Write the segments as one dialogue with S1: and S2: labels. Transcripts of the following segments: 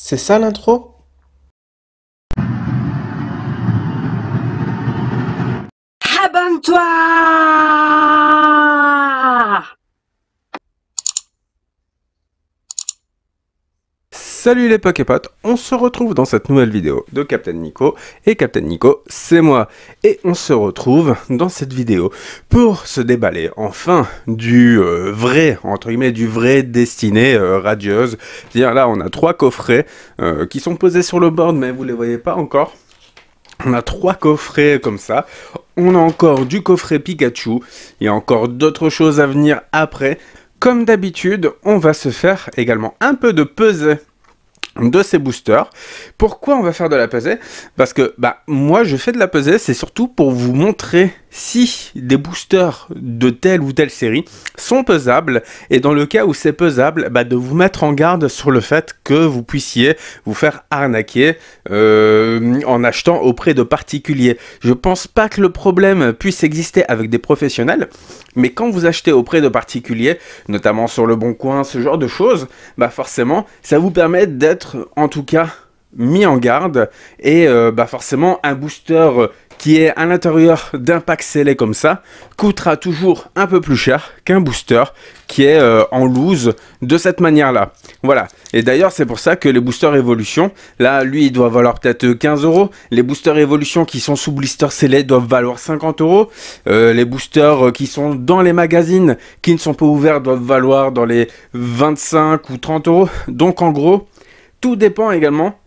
S1: C'est ça l'intro?
S2: Abonne-toi!
S1: Salut les Poképotes, on se retrouve dans cette nouvelle vidéo de Captain Nico, et Captain Nico, c'est moi. Et on se retrouve dans cette vidéo pour se déballer enfin du vrai, entre guillemets, du vrai Destinée radieuse. C'est-à-dire là, on a 3 coffrets qui sont posés sur le board, mais vous les voyez pas encore. On a 3 coffrets comme ça. On a encore du coffret Pikachu. Il y a encore d'autres choses à venir après. Comme d'habitude, on va se faire également un peu de pesée de ces boosters. Pourquoi on va faire de la pesée? Parce que moi je fais de la pesée, c'est surtout pour vous montrer si des boosters de telle ou telle série sont pesables, et dans le cas où c'est pesable, de vous mettre en garde sur le fait que vous puissiez vous faire arnaquer en achetant auprès de particuliers. Je pense pas que le problème puisse exister avec des professionnels, mais quand vous achetez auprès de particuliers, notamment sur le Bon Coin, ce genre de choses, forcément, ça vous permet d'être, en tout cas, mis en garde. Et forcément, un booster qui est à l'intérieur d'un pack scellé comme ça, coûtera toujours un peu plus cher qu'un booster qui est en loose de cette manière-là. Voilà. Et d'ailleurs, c'est pour ça que les boosters Evolution, là, lui, il doit valoir peut-être 15 €. Les boosters Evolution qui sont sous blister scellé doivent valoir 50 €. Les boosters qui sont dans les magazines, qui ne sont pas ouverts, doivent valoir dans les 25 ou 30 €. Donc, en gros, tout dépend également,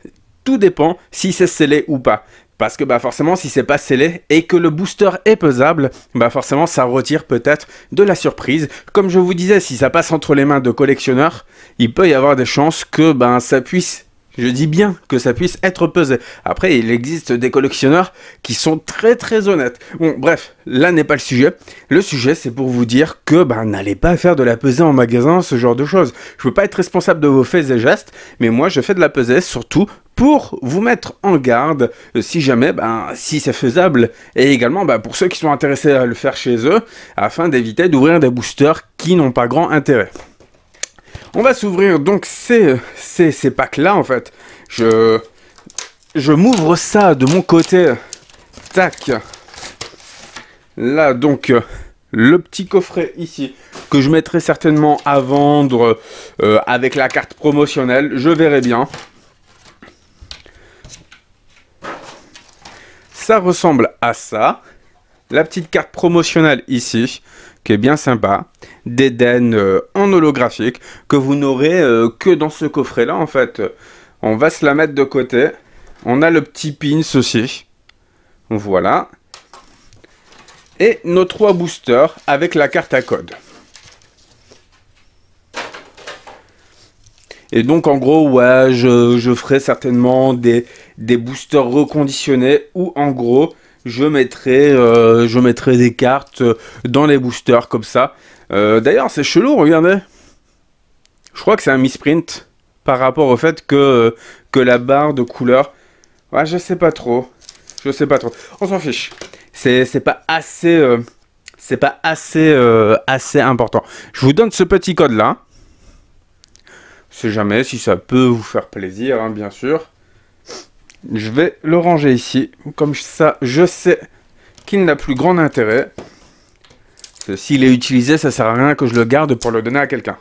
S1: tout dépend si c'est scellé ou pas. Parce que forcément, si c'est pas scellé et que le booster est pesable, forcément, ça retire peut-être de la surprise. Comme je vous disais, si ça passe entre les mains de collectionneurs, il peut y avoir des chances que ça puisse, je dis bien, que ça puisse être pesé. Après, il existe des collectionneurs qui sont très très honnêtes. Bon, bref, là n'est pas le sujet. Le sujet, c'est pour vous dire que n'allez pas faire de la pesée en magasin, ce genre de choses. Je veux pas être responsable de vos faits et gestes, mais moi, je fais de la pesée surtout pour vous mettre en garde si jamais, si c'est faisable, et également pour ceux qui sont intéressés à le faire chez eux, afin d'éviter d'ouvrir des boosters qui n'ont pas grand intérêt. On va s'ouvrir donc ces packs-là, en fait. Je m'ouvre ça de mon côté. Tac. Là, donc, le petit coffret ici, que je mettrai certainement à vendre avec la carte promotionnelle. Je verrai bien. Ça ressemble à ça. La petite carte promotionnelle ici, qui est bien sympa. D'Eden en holographique, que vous n'aurez que dans ce coffret-là, en fait. On va se la mettre de côté. On a le petit pins aussi. Voilà. Et nos 3 boosters avec la carte à code. Et donc, en gros, ouais, je ferai certainement des boosters reconditionnés où, en gros, je mettrai des cartes dans les boosters comme ça. D'ailleurs, c'est chelou, regardez. Je crois que c'est un misprint par rapport au fait que la barre de couleur... Ouais, je sais pas trop. Je sais pas trop. On s'en fiche. C'est pas assez... c'est pas assez important. Je vous donne ce petit code-là. Je sais jamais si ça peut vous faire plaisir, hein, bien sûr. Je vais le ranger ici. Comme ça, je sais qu'il n'a plus grand intérêt. S'il est utilisé, ça sert à rien que je le garde pour le donner à quelqu'un.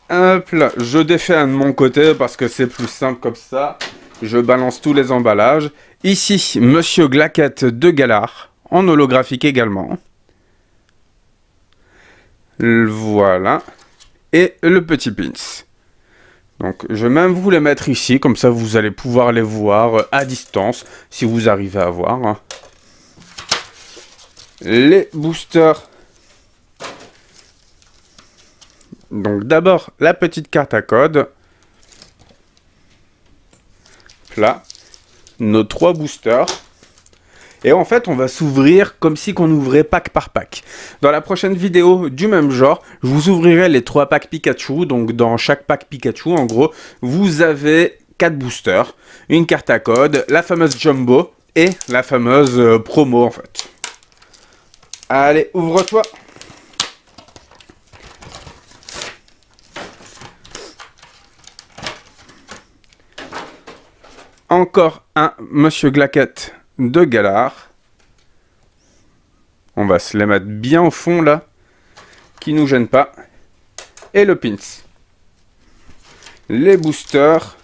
S1: Hop là, je défais un de mon côté parce que c'est plus simple comme ça. Je balance tous les emballages. Ici, Monsieur Glaquette de Galar, en holographique également. Voilà. Et le petit pins. Donc, je vais même vous les mettre ici, comme ça vous allez pouvoir les voir à distance, si vous arrivez à voir. Les boosters. Donc, d'abord, la petite carte à code. Là. Nos 3 boosters. Et en fait, on va s'ouvrir comme si on ouvrait pack par pack. Dans la prochaine vidéo du même genre, je vous ouvrirai les 3 packs Pikachu. Donc, dans chaque pack Pikachu, en gros, vous avez 4 boosters, une carte à code, la fameuse Jumbo et la fameuse promo, en fait. Allez, ouvre-toi. encore un Monsieur Glaquette de Galar. On va se les mettre bien au fond là, qui nous gêne pas. Et le pins. Les boosters.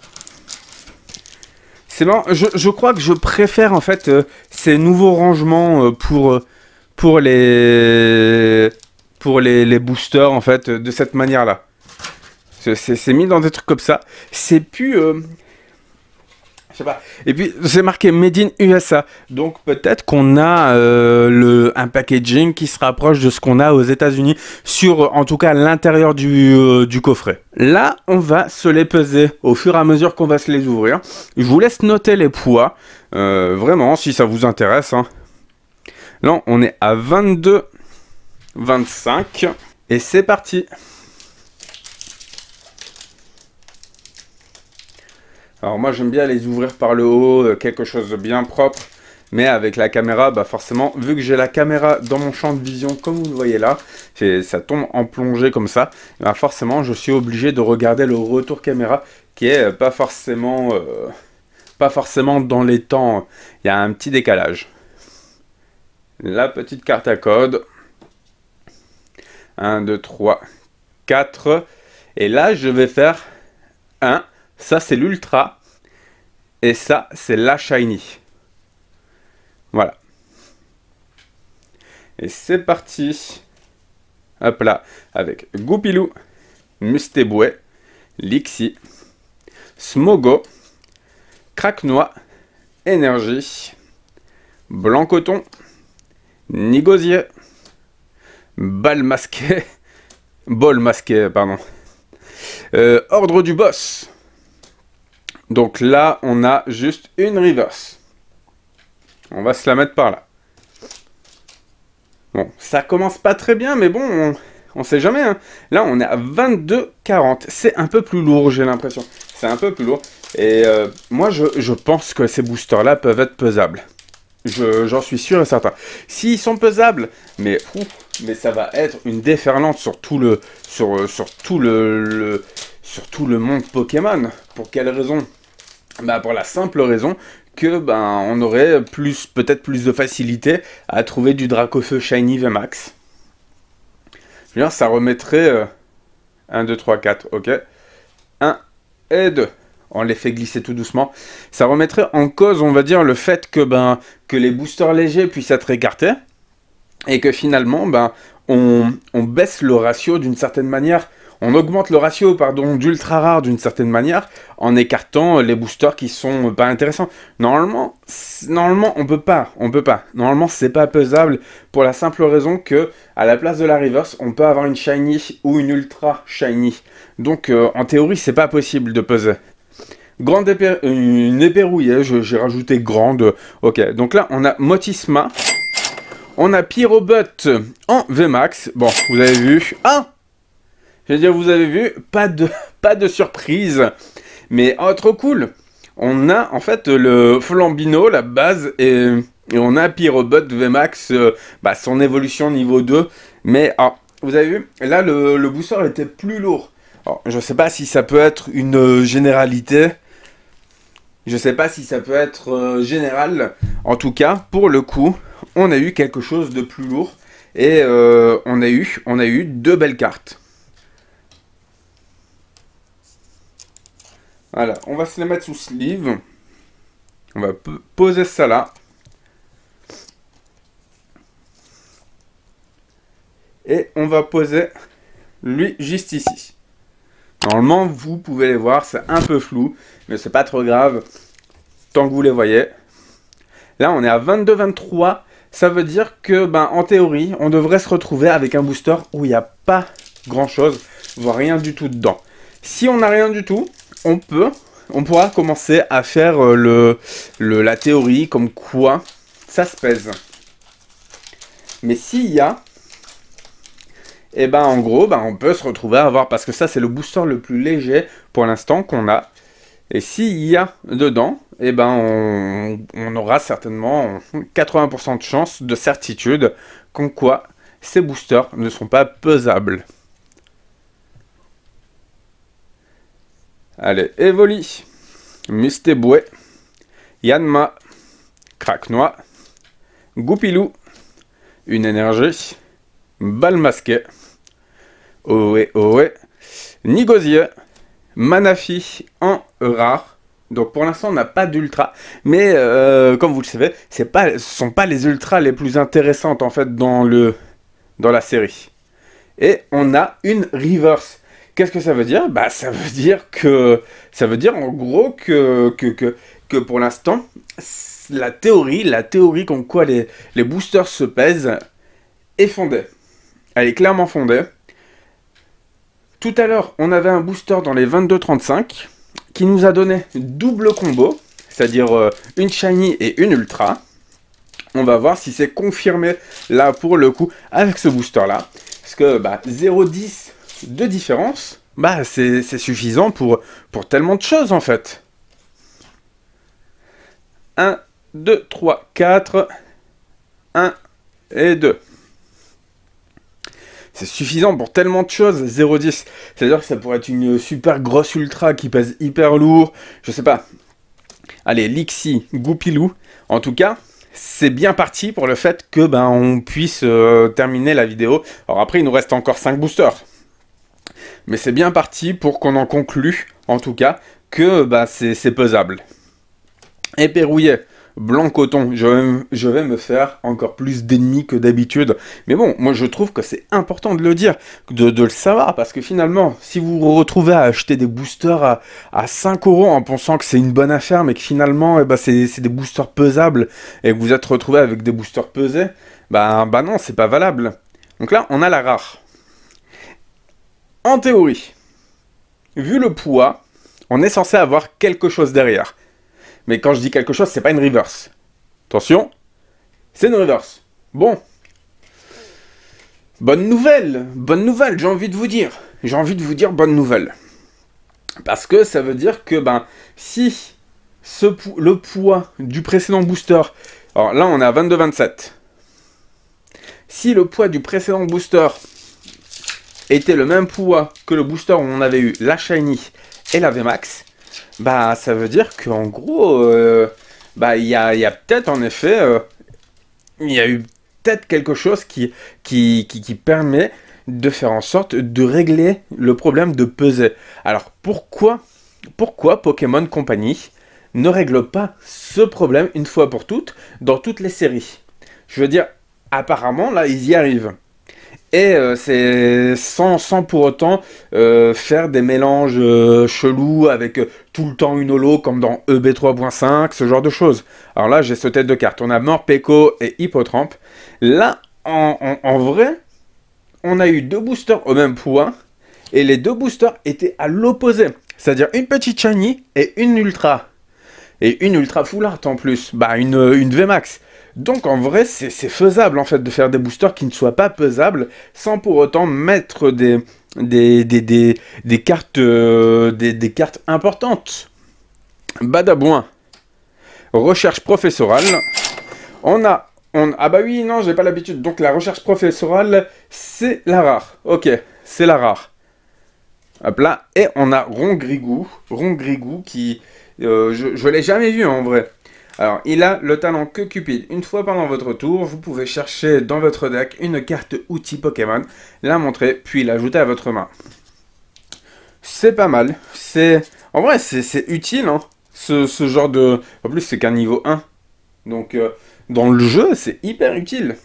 S1: C'est bon, je crois que je préfère en fait ces nouveaux rangements pour les boosters en fait de cette manière là. C'est mis dans des trucs comme ça. C'est plus je sais pas. Et puis c'est marqué Made in USA. Donc peut-être qu'on a un packaging qui se rapproche de ce qu'on a aux États-Unis sur en tout cas l'intérieur du coffret. Là, on va se les peser au fur et à mesure qu'on va se les ouvrir. Je vous laisse noter les poids. Vraiment, si ça vous intéresse. Hein. Là, on est à 22, 25. Et c'est parti. Alors moi j'aime bien les ouvrir par le haut, quelque chose de bien propre, mais avec la caméra, bah forcément, vu que j'ai la caméra dans mon champ de vision, comme vous le voyez là, ça tombe en plongée comme ça, bah forcément je suis obligé de regarder le retour caméra, qui est pas forcément dans les temps, il y a un petit décalage. La petite carte à code, 1, 2, 3, 4, et là je vais faire 1. Ça, c'est l'Ultra. Et ça, c'est la Shiny. Voilà. Et c'est parti. Hop là. Avec Goupilou, Mustéboué, Lixie, Smogo, Craquenois, Énergie, Blanc Coton, Nigosier, Bol masqué, pardon. Ordre du Boss. Donc là, on a juste une reverse. On va se la mettre par là. Bon, ça commence pas très bien, mais bon, on sait jamais. Hein. Là, on est à 22,40. C'est un peu plus lourd, j'ai l'impression. C'est un peu plus lourd. Et moi, je pense que ces boosters-là peuvent être pesables. J'en suis sûr et certain. S'ils sont pesables, mais ça va être une déferlante sur tout le monde Pokémon. Pour quelle raison? Bah pour la simple raison que on aurait peut-être plus de facilité à trouver du Dracofeu Shiny VMAX. Je veux dire, ça remettrait 1, 2, 3, 4, ok. 1 et 2. On les fait glisser tout doucement. Ça remettrait en cause, on va dire, le fait que les boosters légers puissent être écartés. Et que finalement, on baisse le ratio d'une certaine manière. On augmente le ratio, d'ultra rare d'une certaine manière, en écartant les boosters qui sont pas intéressants. Normalement, on peut pas. Normalement, c'est pas pesable pour la simple raison que, à la place de la reverse, on peut avoir une shiny ou une ultra shiny. Donc, en théorie, c'est pas possible de peser. Une épée rouillée, j'ai rajouté grande. Ok, donc là, on a Motisma. On a Pyrobot en VMAX. Bon, vous avez vu. Ah! Je veux dire, vous avez vu, pas de surprise, mais trop cool. On a en fait le Flambino, la base, et on a Pyrobot VMAX, son évolution niveau 2. Mais vous avez vu, là le booster était plus lourd. Alors, je sais pas si ça peut être une généralité. Je sais pas si ça peut être général. En tout cas, pour le coup, on a eu quelque chose de plus lourd. Et on a eu 2 belles cartes. Voilà, on va se les mettre sous sleeve. On va poser ça là. Et on va poser lui juste ici. Normalement, vous pouvez les voir, c'est un peu flou, mais c'est pas trop grave, tant que vous les voyez. Là, on est à 22-23. Ça veut dire que, en théorie, on devrait se retrouver avec un booster où il n'y a pas grand-chose, voire rien du tout dedans. Si on n'a rien du tout, on pourra commencer à faire la théorie comme quoi ça se pèse. Mais s'il y a, en gros, on peut se retrouver à avoir, parce que ça c'est le booster le plus léger pour l'instant qu'on a. Et s'il y a dedans, on aura certainement 80% de chance, de certitude, comme quoi ces boosters ne sont pas pesables. Allez, Evoli, Mustéboué, Yanma, Craque-Noix, Goupilou, une énergie, Balle masquée, Ohé Ohé, Nigosier, Manafi en rare. Donc pour l'instant on n'a pas d'ultra, mais comme vous le savez, ce sont pas les ultras les plus intéressantes en fait dans la série. Et on a une reverse. Qu'est-ce que ça veut dire? Bah ça veut dire en gros que pour l'instant la théorie comme quoi les boosters se pèsent est fondée. Elle est clairement fondée. Tout à l'heure, on avait un booster dans les 22-35 qui nous a donné double combo, c'est-à-dire une shiny et une ultra. On va voir si c'est confirmé là pour le coup avec ce booster là. Parce que 0,10 de différence, c'est suffisant pour tellement de choses en fait. 1, 2, 3, 4, 1 et 2. C'est suffisant pour tellement de choses, 0,10. C'est-à-dire que ça pourrait être une super grosse ultra qui pèse hyper lourd. Je sais pas. Allez, Lixi, Goupilou. En tout cas, c'est bien parti pour le fait que on puisse terminer la vidéo. Alors après, il nous reste encore 5 boosters. Mais c'est bien parti pour qu'on en conclue, en tout cas, que c'est pesable. Et Pérouillet. Blanc coton, je vais me faire encore plus d'ennemis que d'habitude. Mais bon, moi je trouve que c'est important de le dire, de le savoir, parce que finalement, si vous vous retrouvez à acheter des boosters à 5 € en pensant que c'est une bonne affaire, mais que finalement, c'est des boosters pesables, et que vous êtes retrouvé avec des boosters pesés, non, c'est pas valable. Donc là, on a la rare. En théorie, vu le poids, on est censé avoir quelque chose derrière. Mais quand je dis quelque chose, c'est pas une reverse. Attention, c'est une reverse. Bon. Bonne nouvelle, j'ai envie de vous dire. J'ai envie de vous dire bonne nouvelle. Parce que ça veut dire que, si le poids du précédent booster... Alors là, on est à 22-27. Si le poids du précédent booster était le même poids que le booster où on avait eu la Shiny et la VMAX... ça veut dire qu'en gros, il y a peut-être en effet, il y a eu peut-être quelque chose qui permet de faire en sorte de régler le problème de peser. Alors pourquoi Pokémon Company ne règle pas ce problème une fois pour toutes dans toutes les séries? Je veux dire, apparemment là ils y arrivent. Et c'est sans pour autant faire des mélanges chelous avec tout le temps une holo comme dans EB 3.5, ce genre de choses. Alors là, j'ai ce tête de carte. On a Morpeko et Hippotrampe. Là, en vrai, on a eu 2 boosters au même poids et les 2 boosters étaient à l'opposé. C'est-à-dire une petite shiny et une ultra. Et une ultra full art en plus. Une VMAX. Donc en vrai, c'est faisable en fait de faire des boosters qui ne soient pas pesables sans pour autant mettre des cartes importantes. Badabouin. Recherche professorale. Ah bah oui, non, j'ai pas l'habitude. Donc la recherche professorale, c'est la rare. Ok, c'est la rare. Hop là. Et on a Rongrigou qui... je l'ai jamais vu en vrai. Alors, il a le talent que Cupid. Une fois pendant votre tour, vous pouvez chercher dans votre deck une carte outil Pokémon, la montrer, puis l'ajouter à votre main. C'est pas mal. En vrai, c'est utile, hein, ce genre de... En plus, c'est qu'un niveau 1. Donc, dans le jeu, c'est hyper utile.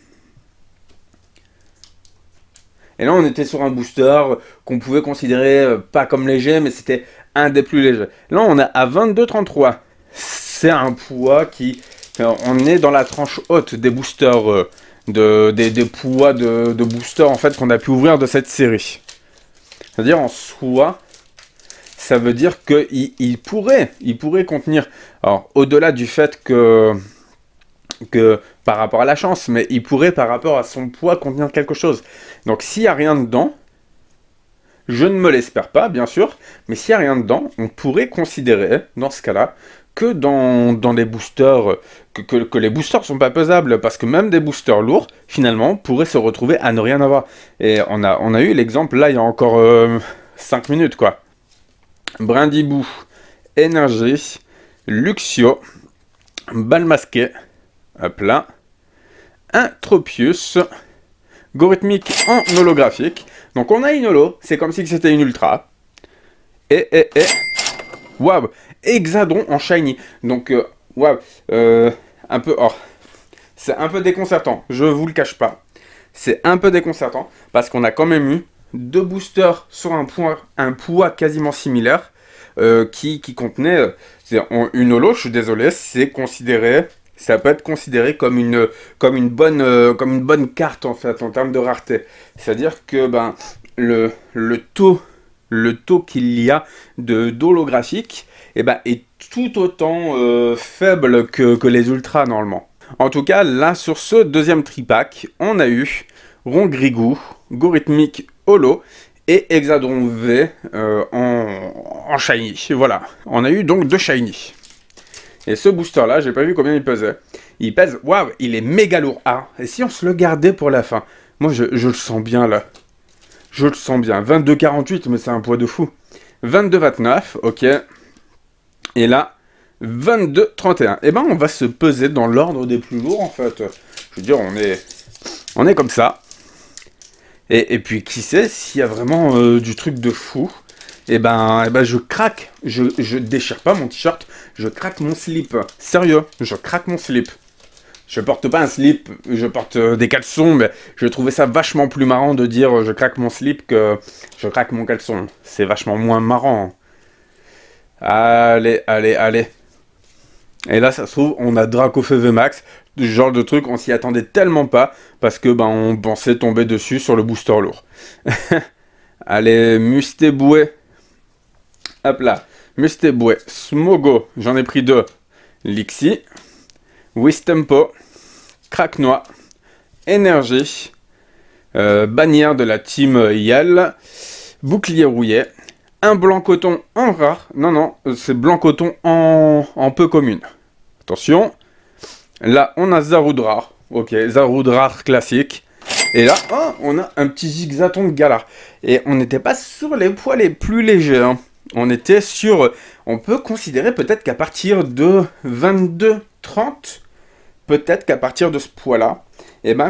S1: Et là, on était sur un booster qu'on pouvait considérer pas comme léger, mais c'était un des plus légers. Là, on est à 22-33. C'est un poids qui... On est dans la tranche haute des boosters, des poids de boosters en fait qu'on a pu ouvrir de cette série. C'est-à-dire en soi, ça veut dire qu'il pourrait contenir... Alors, au-delà du fait que par rapport à la chance, mais il pourrait par rapport à son poids contenir quelque chose. Donc s'il n'y a rien dedans, je ne me l'espère pas, bien sûr, mais s'il n'y a rien dedans, on pourrait considérer, dans ce cas-là, que dans les boosters, que les boosters sont pas pesables, parce que même des boosters lourds, finalement, pourraient se retrouver à ne rien avoir. Et on a eu l'exemple, là, il y a encore 5 minutes, quoi. Brindibou, Énergie, Luxio, Bal masqué, hop là. Un Tropius, Gorithmique en holographique. Donc on a une holo, c'est comme si c'était une ultra. Et, waouh, Hexadron en shiny. Donc, waouh, un peu, oh, c'est un peu déconcertant, je vous le cache pas. C'est un peu déconcertant, parce qu'on a quand même eu 2 boosters sur un poids quasiment similaire, qui contenait, une holo, je suis désolé, c'est considéré... Ça peut être considéré comme une bonne carte en fait en termes de rareté. C'est-à-dire que ben le taux qu'il y a d'holographique est tout autant faible que les ultras normalement. En tout cas, là sur ce deuxième tripack, on a eu Rongrigou, Gorithmique Holo et Hexadron V en shiny. Voilà, on a eu donc 2 shiny. Et ce booster-là, j'ai pas vu combien il pesait. Il pèse, waouh, il est méga lourd. Ah, et si on se le gardait pour la fin? Moi, je le sens bien, là. Je le sens bien. 22,48, mais c'est un poids de fou. 22,29, ok. Et là, 22,31. Eh ben, on va se peser dans l'ordre des plus lourds, en fait. Je veux dire, on est comme ça. Et puis, qui sait, s'il y a vraiment du truc de fou... Eh ben, je craque. Je déchire pas mon t-shirt, je craque mon slip. Sérieux, je craque mon slip. Je porte pas un slip, je porte des caleçons, mais je trouvais ça vachement plus marrant de dire je craque mon slip que je craque mon caleçon. C'est vachement moins marrant. Allez. Et là, ça se trouve, on a Dracofeu VMAX, ce genre de truc, on s'y attendait tellement pas, parce que on pensait tomber dessus sur le booster lourd. Allez, Mustéboué. Hop là, Mustéboué, Smogo, j'en ai pris 2. Lixie, Wistempo, Craquenois, Énergie, bannière de la team Yel, Bouclier rouillé, un blanc coton en rare. Non, c'est blanc coton en peu commune. Attention, là on a Zaroudrar. Ok, Zaroudrar classique. Et là, oh, on a un petit Zigzaton de Galar. Et on n'était pas sur les poids les plus légers, hein. On était sur... On peut considérer peut-être qu'à partir de 22,30, peut-être qu'à partir de ce poids-là,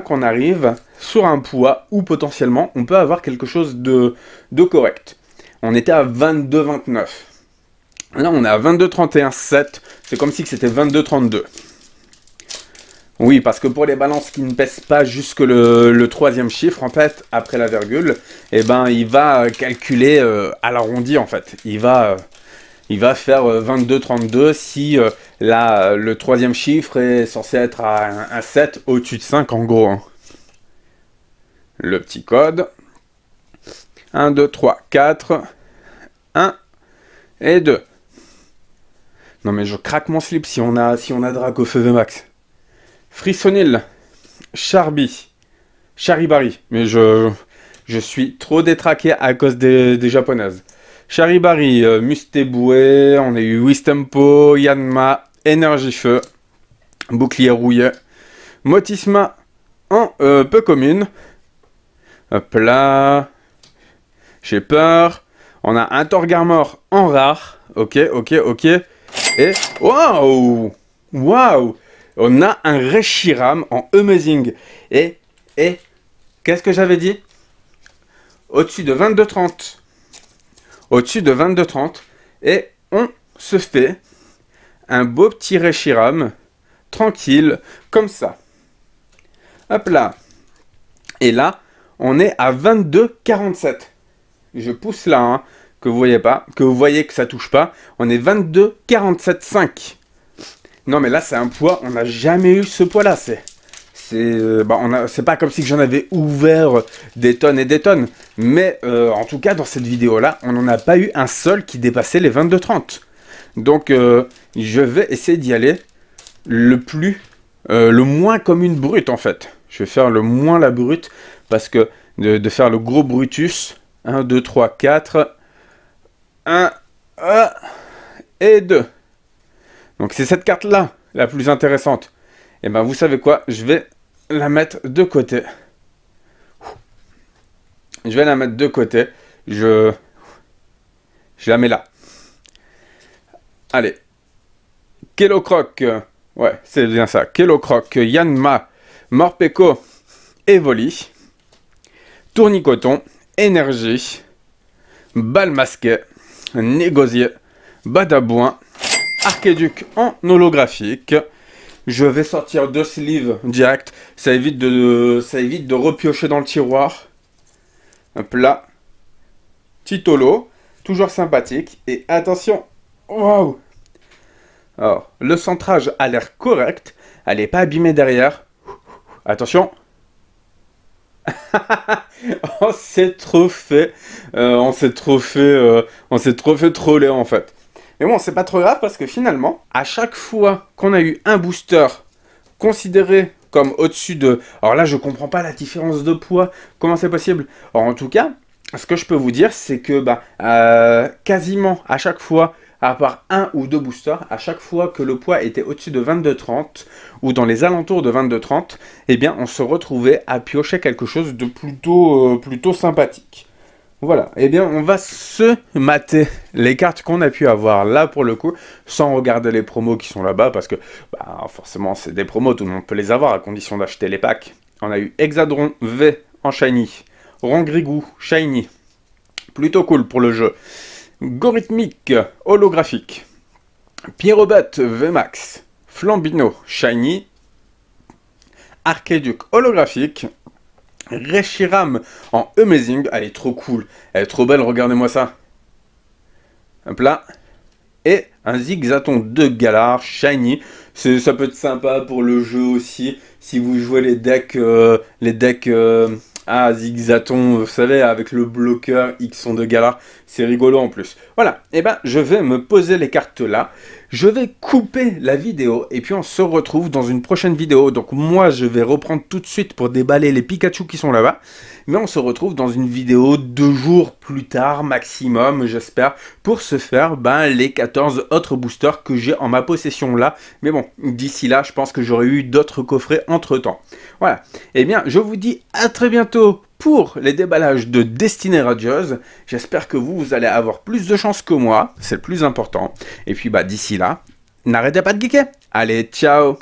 S1: qu'on arrive sur un poids où potentiellement on peut avoir quelque chose de correct. On était à 22,29. Là, on est à 22,31,7. C'est comme si c'était 22,32. Oui, parce que pour les balances qui ne pèsent pas jusque le troisième chiffre, en fait, après la virgule, il va calculer à l'arrondi, en fait. Il va faire 22,32 si le troisième chiffre est censé être à un 7 au-dessus de 5, en gros. Hein. Le petit code. 1, 2, 3, 4. 1 et 2. Non, mais je craque mon slip si on a Dracofeu VMAX. Frissonil, Charibari, mais je suis trop détraqué à cause des japonaises. Charibari, Mustéboué, on a eu Wistempo, Yanma, Énergie Feu, Bouclier rouillé, Motisma en peu commune. Hop là, j'ai peur. On a un Torgarmor en rare, ok, et waouh, on a un Reshiram en Amazing. Et qu'est-ce que j'avais dit? Au-dessus de 22,30. Au-dessus de 22,30. Et on se fait un beau petit Reshiram. Tranquille, comme ça. Hop là. Et là, on est à 22,47. Je pousse là, hein, que vous voyez pas. Que vous voyez que ça touche pas. On est 22,47,5. Non mais là c'est un poids, on n'a jamais eu ce poids là, c'est pas comme si j'en avais ouvert des tonnes et des tonnes, mais en tout cas dans cette vidéo là, on n'en a pas eu un seul qui dépassait les 22,30. Donc je vais essayer d'y aller le moins comme une brute en fait. Je vais faire le moins la brute, parce que de faire le gros Brutus, 1, 2, 3, 4, 1 et 2. Donc c'est cette carte-là, la plus intéressante. Et vous savez quoi? Je vais la mettre de côté. Je vais la mettre de côté. Je la mets là. Allez. Kellocroc, Ouais, c'est bien ça. Kellocroc, Yanma, Morpeko, Evoli, Tournicoton, Énergie, Bal Masqué, Négosier, Badabouin, Archéduc en holographique. Je vais sortir 2 sleeves direct. Ça évite de repiocher dans le tiroir. Hop là. Titolo, toujours sympathique. Et attention, waouh! Alors, le centrage a l'air correct. Elle n'est pas abîmée derrière. Attention. On s'est trop fait troller en fait. Mais bon, c'est pas trop grave parce que finalement, à chaque fois qu'on a eu un booster considéré comme au-dessus de... Alors là, je comprends pas la différence de poids. Comment c'est possible? Alors en tout cas, ce que je peux vous dire, c'est que quasiment à chaque fois, à part 1 ou 2 boosters, à chaque fois que le poids était au-dessus de 22,30 ou dans les alentours de 22,30, eh bien, on se retrouvait à piocher quelque chose de plutôt sympathique. Voilà, eh bien, on va se mater les cartes qu'on a pu avoir là pour le coup, sans regarder les promos qui sont là-bas, parce que forcément, c'est des promos, tout le monde peut les avoir à condition d'acheter les packs. On a eu Hexadron V en Shiny, Rangrigou Shiny, plutôt cool pour le jeu. Gorithmique, holographique. Pierrobot VMAX, Flambino, Shiny. Archéduc, holographique. Reshiram en Amazing, elle est trop cool. Elle est trop belle, regardez-moi ça. Hop là. Et un Zigzaton de Galar, Shiny. Ça peut être sympa pour le jeu aussi. Si vous jouez les decks Zigzaton, vous savez, avec le bloqueur Xon de Galar, c'est rigolo en plus. Voilà, et je vais me poser les cartes là, je vais couper la vidéo, et puis on se retrouve dans une prochaine vidéo. Donc moi, je vais reprendre tout de suite pour déballer les Pikachu qui sont là-bas, mais on se retrouve dans une vidéo 2 jours plus tard, maximum, j'espère, pour se faire les 14 autres boosters que j'ai en ma possession là. Mais bon, d'ici là, je pense que j'aurai eu d'autres coffrets entre-temps. Voilà, et bien, je vous dis à très bientôt pour les déballages de Destinée Radieuse. J'espère que vous allez avoir plus de chance que moi, c'est le plus important. Et puis d'ici là, n'arrêtez pas de geeker. Allez, ciao!